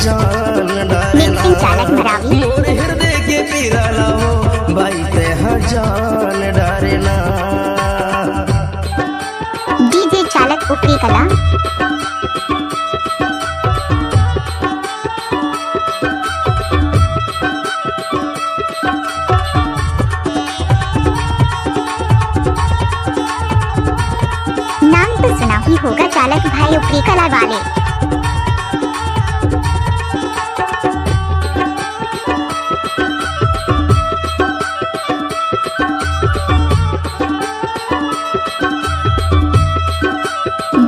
जान डारेना मोर हृदय के पीरा लाओ भाई ते जान डारेना। डीजे चालक ऊपरी कला। नाम तो सुना ही होगा चालक भाई ऊपरी कला वाले।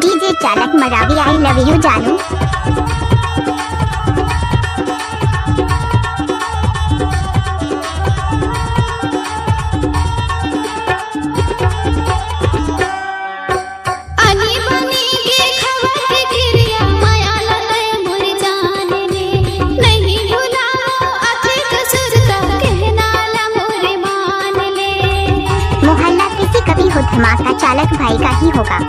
डीजे चालक मरावी आई लव यू जानू। मोहल्ला किसी कभी हो धमाका चालक भाई का ही होगा।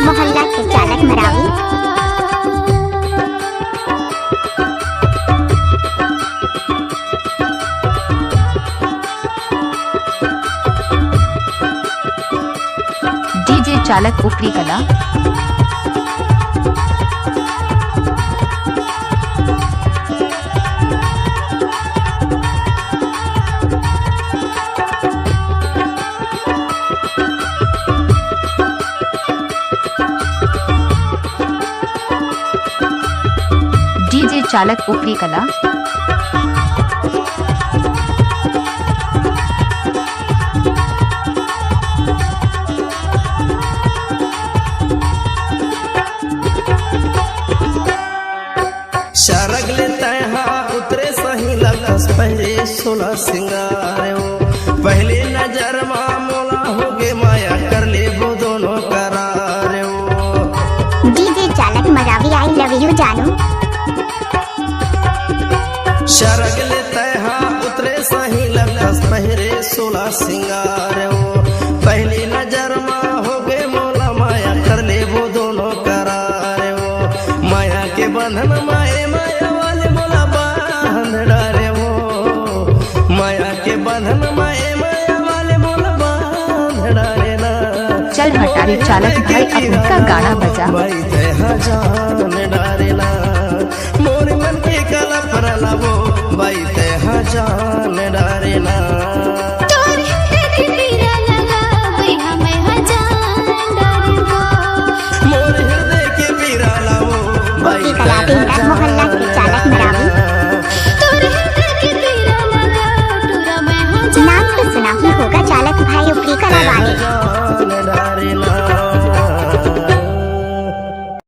मोहल्ला के चालक मरावी। डीजे चालक ऊपरी कला। डीजे चालक ऊपरी कला। शरग लेता उतरे सही लगस पहले 16 सिंगार पहले नजर मोला हो गे माया कर ले वो दोनों करार। डीजे चालक मरावी आई लव यू जानू। शरग लेता उतरे सही लगस पहले 16 सिंगार पहली नजर हो गे मोला माया कर ले वो दोनों करार। माया के बंधन माए माया वाले मोला बांध डारे वो माया के बंधन माए माया वाले मोला बांध डारे ना। चल हटारी चालक भाई अब उनका गाना बजा। भाई ते जान डारे ना मोर मन के कला पर लावो भाई ते जान डारे।